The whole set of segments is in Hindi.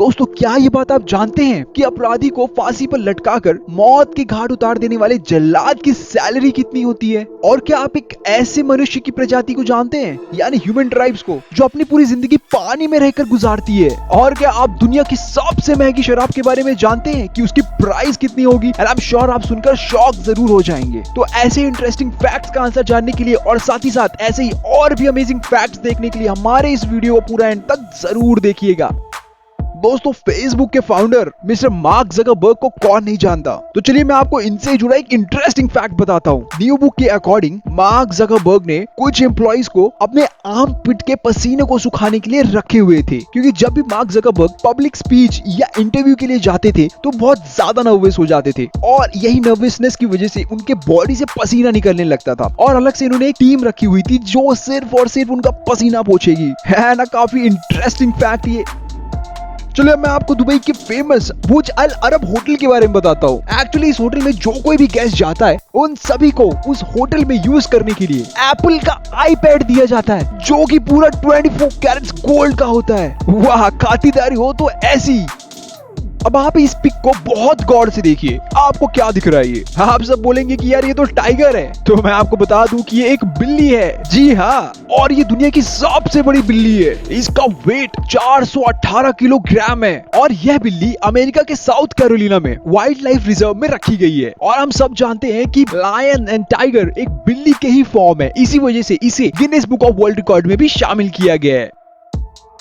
दोस्तों क्या ये बात आप जानते हैं कि अपराधी को फांसी पर लटकाकर मौत के घाट उतार देने वाले जल्लाद की सैलरी कितनी होती है? और क्या आप एक ऐसे मनुष्य की प्रजाति को जानते हैं, यानी ह्यूमन ट्राइब्स को, जो अपनी पूरी जिंदगी पानी में रहकर गुजारती है? और क्या आप दुनिया की सबसे महंगी शराब के बारे में जानते हैं कि उसकी प्राइस कितनी होगी? एंड आई एम श्योर आप सुनकर शॉक जरूर हो जाएंगे। तो ऐसे इंटरेस्टिंग फैक्ट्स का आंसर जानने के लिए और साथ ही साथ ऐसे ही और भी अमेजिंग फैक्ट्स देखने के लिए हमारे इस वीडियो को पूरा एंड तक जरूर देखिएगा। दोस्तों फेसबुक के फाउंडर मिस्टर मार्क जकरबर्ग को कौन नहीं जानता? तो चलिए मैं आपको इनसे जुड़ा एक इंटरेस्टिंग फैक्ट बताता हूँ। न्यू बुक के अकॉर्डिंग मार्क जकरबर्ग ने कुछ एम्प्लॉइज को अपने आर्म पिट के पसीने को सुखाने के लिए रखे हुए थे, क्योंकि जब भी मार्क जकरबर्ग पब्लिक स्पीच या इंटरव्यू के लिए जाते थे तो बहुत ज्यादा नर्वस हो जाते थे और यही नर्वसनेस की वजह से उनके बॉडी से पसीना निकलने लगता था। और अलग से इन्होंने एक टीम रखी हुई थी जो सिर्फ और सिर्फ उनका पसीना पोंछेगी। है ना काफी इंटरेस्टिंग फैक्ट ये। चलिए मैं आपको दुबई के फेमस बुर्ज अल अरब होटल के बारे में बताता हूँ। एक्चुअली इस होटल में जो कोई भी गेस्ट जाता है उन सभी को उस होटल में यूज करने के लिए एप्पल का आईपैड दिया जाता है, जो कि पूरा 24 कैरेट्स गोल्ड का होता है। वाह, खातिरदारी हो तो ऐसी। अब आप इस पिक को बहुत गौर से देखिए, आपको क्या दिख रहा है ये? आप सब बोलेंगे कि यार ये तो टाइगर है, तो मैं आपको बता दूं कि ये एक बिल्ली है। जी हाँ, और ये दुनिया की सबसे बड़ी बिल्ली है। इसका वेट 418 किलोग्राम है और यह बिल्ली अमेरिका के साउथ कैरोलिना में वाइल्ड लाइफ रिजर्व में रखी गई है। और हम सब जानते हैं कि लायन एंड टाइगर एक बिल्ली के ही फॉर्म है, इसी वजह से इसे Guinness book of world record में भी शामिल किया गया है।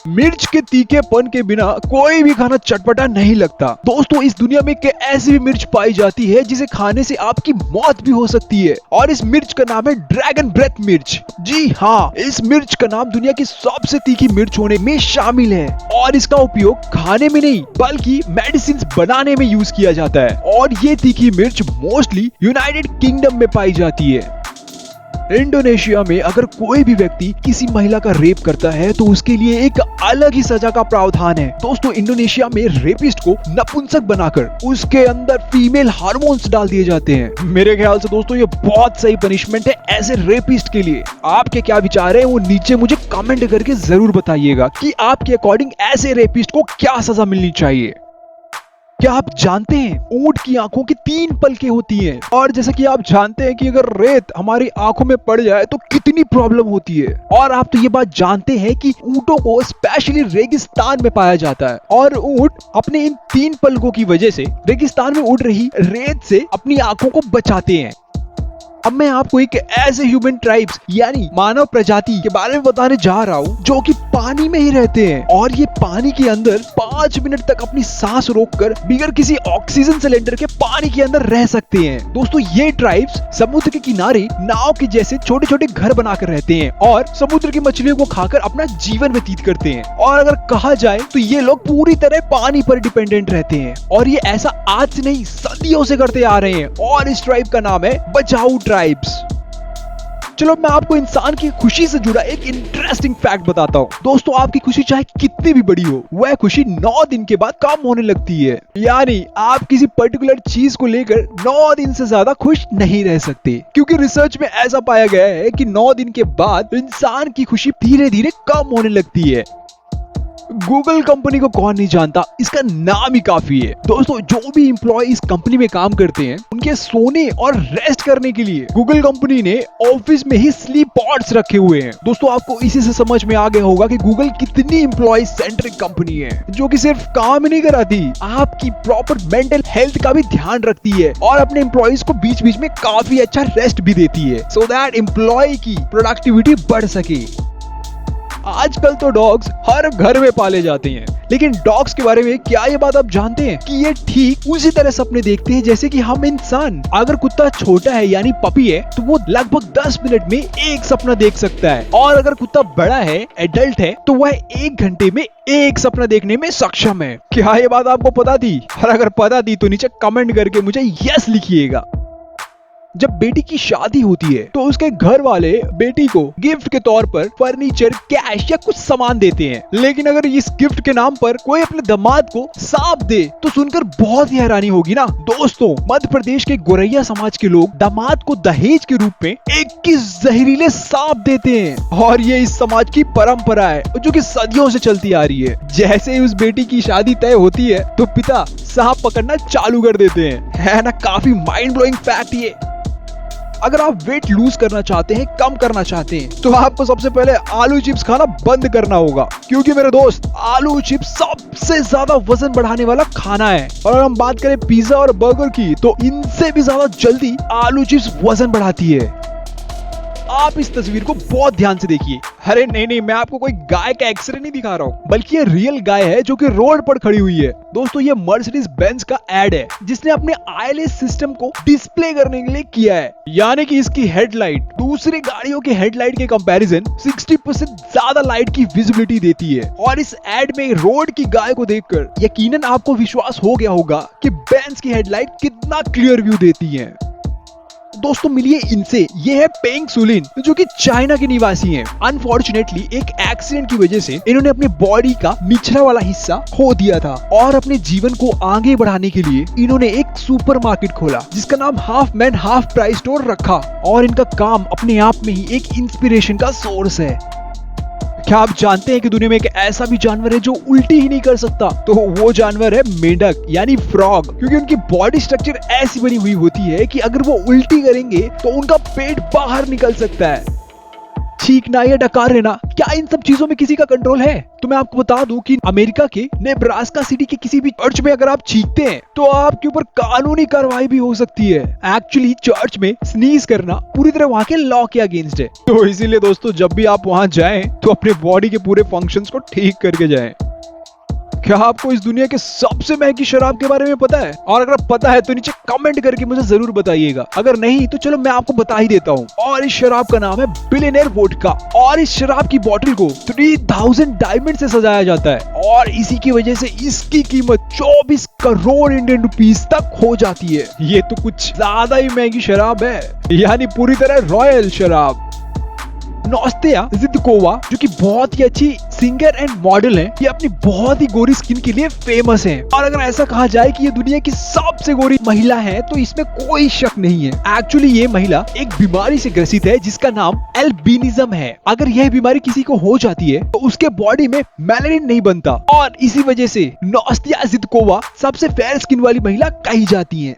मिर्च के तीखेपन के बिना कोई भी खाना चटपटा नहीं लगता। दोस्तों इस दुनिया में ऐसी भी मिर्च पाई जाती है जिसे खाने से आपकी मौत भी हो सकती है, और इस मिर्च का नाम है ड्रैगन ब्रेथ मिर्च। जी हाँ, इस मिर्च का नाम दुनिया की सबसे तीखी मिर्च होने में शामिल है और इसका उपयोग खाने में नहीं बल्कि मेडिसिन बनाने में यूज किया जाता है। और ये तीखी मिर्च मोस्टली यूनाइटेड किंगडम में पाई जाती है। इंडोनेशिया में अगर कोई भी व्यक्ति किसी महिला का रेप करता है तो उसके लिए एक अलग ही सजा का प्रावधान है। दोस्तों इंडोनेशिया में रेपिस्ट को नपुंसक बनाकर उसके अंदर फीमेल हार्मोन्स डाल दिए जाते हैं। मेरे ख्याल से दोस्तों ये बहुत सही पनिशमेंट है ऐसे रेपिस्ट के लिए। आपके क्या विचार है वो नीचे मुझे कमेंट करके जरूर बताइएगा कि आपके अकॉर्डिंग ऐसे रेपिस्ट को क्या सजा मिलनी चाहिए। क्या आप जानते हैं ऊंट की आंखों की 3 पलकें होती हैं? और जैसे कि आप जानते हैं कि अगर रेत हमारी आंखों में पड़ जाए तो कितनी प्रॉब्लम होती है। और आप तो ये बात जानते हैं कि ऊंटों को स्पेशली रेगिस्तान में पाया जाता है और ऊंट अपने इन 3 पलकों की वजह से रेगिस्तान में उड़ रही रेत से अपनी आंखों को बचाते हैं। अब मैं आपको एक ऐसे ह्यूमन ट्राइब्स यानी मानव प्रजाति के बारे में बताने जा रहा हूँ जो कि पानी में ही रहते हैं और ये पानी के अंदर 5 मिनट तक अपनी सांस रोककर बिगर किसी ऑक्सीजन सिलेंडर के पानी के अंदर रह सकते हैं। दोस्तों ये ट्राइब्स समुद्र के किनारे नाव के जैसे छोटे छोटे घर बनाकर रहते हैं और समुद्र की मछलियों को खाकर अपना जीवन व्यतीत करते हैं। और अगर कहा जाए तो ये लोग पूरी तरह पानी पर डिपेंडेंट रहते हैं और ये ऐसा आज से नहीं सदियों से करते आ रहे हैं। और इस ट्राइब का नाम है बचाऊ ट्राइब्स। चलो मैं आपको इंसान की खुशी से जुड़ा एक इंटरेस्टिंग फैक्ट बताता हूँ। दोस्तों आपकी खुशी चाहे कितनी भी बड़ी हो, वह खुशी 9 दिन के बाद कम होने लगती है। यानी आप किसी पर्टिकुलर चीज को लेकर 9 दिन से ज्यादा खुश नहीं रह सकते, क्योंकि रिसर्च में ऐसा पाया गया है कि 9 दिन के बाद इंसान की खुशी धीरे धीरे कम होने लगती है। गूगल कंपनी को कौन नहीं जानता, इसका नाम ही काफी है। दोस्तों जो भी एम्प्लॉय इस कंपनी में काम करते हैं उनके सोने और रेस्ट करने के लिए गूगल कंपनी ने ऑफिस में ही स्लीप पॉड्स रखे हुए हैं। दोस्तों आपको इसी से समझ में आ गया होगा कि गूगल कितनी एम्प्लॉय सेंट्रिक कंपनी है, जो कि सिर्फ काम ही नहीं कराती, आपकी प्रॉपर मेंटल हेल्थ का भी ध्यान रखती है और अपने एम्प्लॉयज को बीच बीच में काफी अच्छा रेस्ट भी देती है, सो दैट एम्प्लॉय की प्रोडक्टिविटी बढ़ सके। आजकल तो डॉग्स हर घर में पाले जाते हैं, लेकिन डॉग्स के बारे में क्या ये बात आप जानते हैं कि ये ठीक उसी तरह सपने देखते हैं जैसे कि हम इंसान। अगर कुत्ता छोटा है यानी पपी है तो वो लगभग 10 मिनट में एक सपना देख सकता है, और अगर कुत्ता बड़ा है एडल्ट है तो वह 1 घंटे में एक सपना देखने में सक्षम है। क्या ये बात आपको पता थी? और अगर पता थी तो नीचे कमेंट करके मुझे यस लिखिएगा। जब बेटी की शादी होती है तो उसके घर वाले बेटी को गिफ्ट के तौर पर फर्नीचर, कैश या कुछ सामान देते हैं। लेकिन अगर इस गिफ्ट के नाम पर कोई अपने दामाद को सांप दे तो सुनकर बहुत ही हैरानी होगी ना। दोस्तों, मध्य प्रदेश के गोरैया समाज के लोग दामाद को दहेज के रूप में 21 जहरीले सांप देते हैं और ये इस समाज की परंपरा है जो कि सदियों से चलती आ रही है। जैसे ही उस बेटी की शादी तय होती है तो पिता सांप पकड़ना चालू कर देते हैं। है ना काफी माइंड ब्लोइंग फैक्ट ये। अगर आप वेट लूज करना चाहते हैं, कम करना चाहते हैं, तो आपको सबसे पहले आलू चिप्स खाना बंद करना होगा, क्योंकि मेरे दोस्त आलू चिप्स सबसे ज्यादा वजन बढ़ाने वाला खाना है। और अगर हम बात करें पिज्जा और बर्गर की, तो इनसे भी ज्यादा जल्दी आलू चिप्स वजन बढ़ाती है। आप इस तस्वीर को बहुत ध्यान से देखिए। अरे नहीं, मैं आपको कोई गाय का एक्सरे नहीं दिखा रहा हूँ, बल्कि ये रियल गाय है जो कि रोड पर खड़ी हुई है। दोस्तों, ये मर्सिडीज बेंज का एड है जिसने अपने आईएलएस सिस्टम को डिस्प्ले करने के लिए किया है। यानी कि इसकी हेडलाइट दूसरी गाड़ियों के हेडलाइट के कंपैरिजन 60% ज्यादा लाइट की विजिबिलिटी देती है। और इस एड में रोड की गाय को देखकर यकीनन आपको विश्वास हो गया होगा कि बेंज की हेडलाइट कितना क्लियर व्यू देती है। दोस्तों, मिलिए इनसे। ये है पेंग सुलिन, जो कि चाइना के निवासी हैं। अनफॉर्चुनेटली एक एक्सीडेंट की वजह से इन्होंने अपने बॉडी का निचला वाला हिस्सा खो दिया था और अपने जीवन को आगे बढ़ाने के लिए इन्होंने एक सुपरमार्केट खोला जिसका नाम half man half price store रखा। और इनका काम अपने आप में ही एक इंस्पिरेशन का सोर्स है। क्या आप जानते हैं कि दुनिया में एक ऐसा भी जानवर है जो उल्टी ही नहीं कर सकता? तो वो जानवर है मेंढक यानी फ्रॉग, क्योंकि उनकी बॉडी स्ट्रक्चर ऐसी बनी हुई होती है कि अगर वो उल्टी करेंगे तो उनका पेट बाहर निकल सकता है। छींकना या डकार लेना, क्या इन सब चीजों में किसी का कंट्रोल है? तो मैं आपको बता दूं कि अमेरिका के नेब्रास्का सिटी के किसी भी चर्च में अगर आप छींकते हैं तो आपके ऊपर कानूनी कार्रवाई भी हो सकती है। एक्चुअली चर्च में स्नीज करना पूरी तरह वहां के लॉ के अगेंस्ट है। तो इसीलिए दोस्तों, जब भी आप वहां जाएं तो अपने बॉडी के पूरे फंक्शंस को ठीक करके जाएं। क्या आपको इस दुनिया के सबसे महंगी शराब के बारे में पता है? और अगर पता है तो नीचे कमेंट करके मुझे जरूर बताइएगा। अगर नहीं तो चलो मैं आपको बता ही देता हूँ। और इस शराब का नाम है बिलियनेयर वोडका। और इस शराब की बोतल को 3000 डायमंड से सजाया जाता है और इसी की वजह से इसकी कीमत 24 करोड़ इंडियन रुपीस तक हो जाती है। ये तो कुछ ज्यादा ही महंगी शराब है, यानी पूरी तरह रॉयल शराब। नास्तिया जिदकोवा, जो कि बहुत ही अच्छी सिंगर एंड मॉडल है, ये अपनी बहुत ही गोरी स्किन के लिए फेमस है। और अगर ऐसा कहा जाए कि ये दुनिया की सबसे गोरी महिला है तो इसमें कोई शक नहीं है। एक्चुअली ये महिला एक बीमारी से ग्रसित है जिसका नाम एल्बिनिज्म है। अगर यह बीमारी किसी को हो जाती है तो उसके बॉडी में मेलानिन नहीं बनता और इसी वजह से नास्तिया जिदकोवा सबसे फेयर स्किन वाली महिला कही जाती है।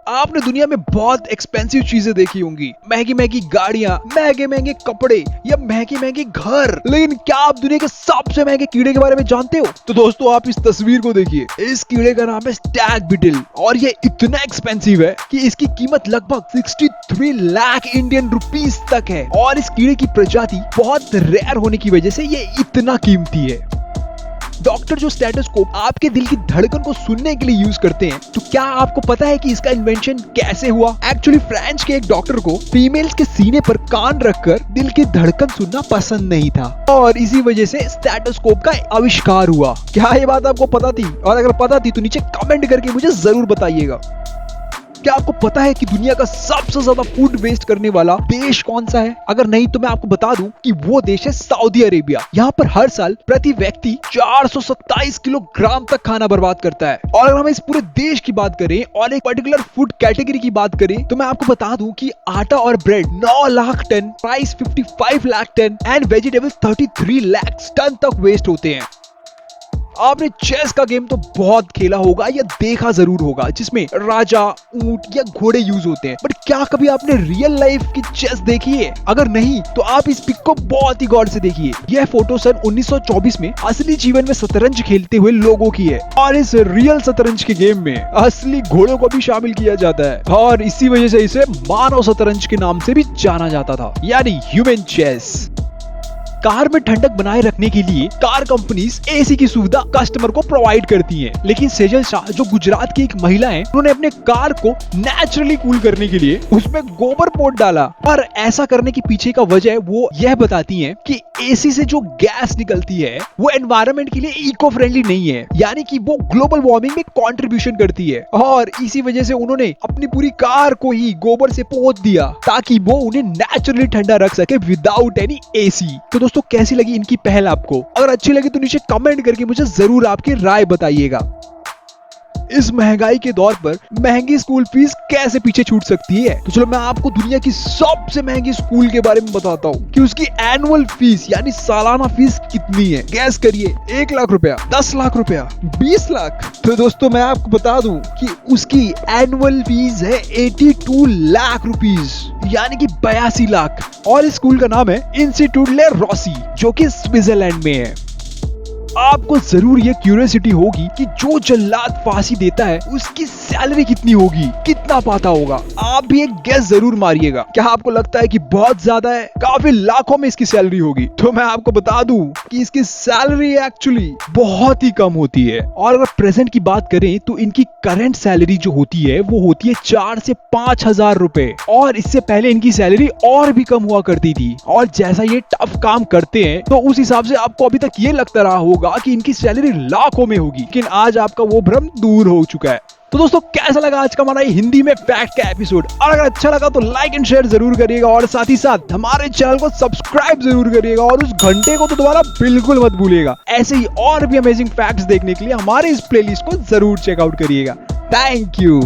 आपने दुनिया में बहुत एक्सपेंसिव चीजें देखी होंगी, महंगी महंगी गाड़ियां, महंगे महंगे कपड़े या महंगे महंगे घर, लेकिन क्या आप दुनिया के सबसे महंगे कीड़े के बारे में जानते हो? तो दोस्तों, आप इस तस्वीर को देखिए। इस कीड़े का नाम है स्टैग बीटल और ये इतना एक्सपेंसिव है कि इसकी कीमत लगभग 63 लाख इंडियन रुपीस तक है। और इस कीड़े की प्रजाति बहुत रेयर होने की वजह से ये इतना कीमती है। डॉक्टर जो स्टेथोस्कोप आपके दिल की धड़कन को सुनने के लिए यूज करते हैं, तो क्या आपको पता है कि इसका इन्वेंशन कैसे हुआ? एक्चुअली फ्रेंच के एक डॉक्टर को फीमेल्स के सीने पर कान रखकर दिल की धड़कन सुनना पसंद नहीं था और इसी वजह से स्टेथोस्कोप का आविष्कार हुआ। क्या ये बात आपको पता थी? और अगर पता थी तो नीचे कमेंट करके मुझे जरूर बताइएगा। क्या आपको पता है कि दुनिया का सबसे ज्यादा फूड वेस्ट करने वाला देश कौन सा है? अगर नहीं तो मैं आपको बता दूं कि वो देश है सऊदी अरेबिया। यहाँ पर हर साल प्रति व्यक्ति 427 किलोग्राम तक खाना बर्बाद करता है। और अगर हम इस पूरे देश की बात करें और एक पर्टिकुलर फूड कैटेगरी की बात करें तो मैं आपको बता दूं कि आटा और bread 9 lakh ton, rice 55 lakh ton and vegetable 33 lakh ton तक वेस्ट होते हैं। आपने चेस का गेम तो बहुत खेला होगा या देखा जरूर होगा, जिसमें राजा, ऊंट या घोड़े यूज होते हैं, बट क्या कभी आपने रियल लाइफ की चेस देखी है? अगर नहीं तो आप इस पिक को बहुत ही गौर से देखिए। यह फोटो सन 1924 में असली जीवन में शतरंज खेलते हुए लोगों की है और इस रियल शतरंज के गेम में असली घोड़ों को भी शामिल किया जाता है और इसी वजह से इसे मानव शतरंज के नाम से भी जाना जाता था, यानी ह्यूमन चेस। कार में ठंडक बनाए रखने के लिए कार कंपनीज एसी की सुविधा कस्टमर को प्रोवाइड करती हैं। लेकिन सेजल शाह जो गुजरात की एक महिला है, उन्होंने अपने कार को नेचुरली कूल करने के लिए उसमें गोबर पोत डाला। और ऐसा करने के पीछे का वजह वो यह बताती हैं कि एसी से जो गैस निकलती है वो एनवायरनमेंट के लिए इको फ्रेंडली नहीं है, यानी कि वो ग्लोबल वार्मिंग में कंट्रीब्यूशन करती है। और इसी वजह से उन्होंने अपनी पूरी कार को ही गोबर से पोत दिया ताकि वो उन्हें नेचुरली ठंडा रख सके विदाउट एनी एसी। तो दोस्तों कैसी लगी इनकी पहल आपको? अगर अच्छी लगी तो नीचे कमेंट करके मुझे जरूर आपकी राय बताइएगा। इस महंगाई के दौर पर महंगी स्कूल फीस कैसे पीछे छूट सकती है? तो चलो मैं आपको दुनिया की सबसे महंगी स्कूल के बारे में बताता हूँ कि उसकी एनुअल फीस यानी सालाना फीस कितनी है। गैस करिए, 1 लाख रुपया, 10 लाख रुपया, 20 लाख। तो दोस्तों मैं आपको बता दूं कि उसकी एनुअल फीस है 82 लाख रुपीज, यानी कि 82 लाख। और इस स्कूल का नाम है इंस्टीट्यूट ले रॉसी, जो कि स्विट्जरलैंड में है। आपको जरूर ये क्यूरियोसिटी होगी कि जो जल्लाद फांसी देता है उसकी सैलरी कितनी होगी, कितना पाता होगा। आप भी एक गेस जरूर मारिएगा। क्या आपको लगता है कि बहुत ज्यादा है? काफी लाखों में इसकी सैलरी होगी। तो मैं आपको बता दूं कि इसकी सैलरी एक्चुअली बहुत ही कम होती है। और अगर प्रेजेंट की बात करें तो इनकी करंट सैलरी जो होती है वो होती है 4 से 5 हजार रुपए। और इससे पहले इनकी सैलरी और भी कम हुआ करती थी। और जैसा ये टफ काम करते हैं तो उस हिसाब से आपको अभी तक ये लगता रहा होगा कि इनकी सैलरी लाखों में होगी, लेकिन आज आपका वो भ्रम दूर हो चुका है। तो दोस्तों कैसा लगा आज का हमारा हिंदी में फैक्ट का एपिसोड? और अगर अच्छा लगा तो लाइक एंड शेयर जरूर करिएगा और साथ ही साथ हमारे चैनल को सब्सक्राइब जरूर करिएगा और उस घंटे को तो दोबारा बिल्कुल मत भूलिएगा। ऐसे ही और भी अमेजिंग फैक्ट्स देखने के लिए हमारे इस प्लेलिस्ट को जरूर चेकआउट करिएगा। Thank you.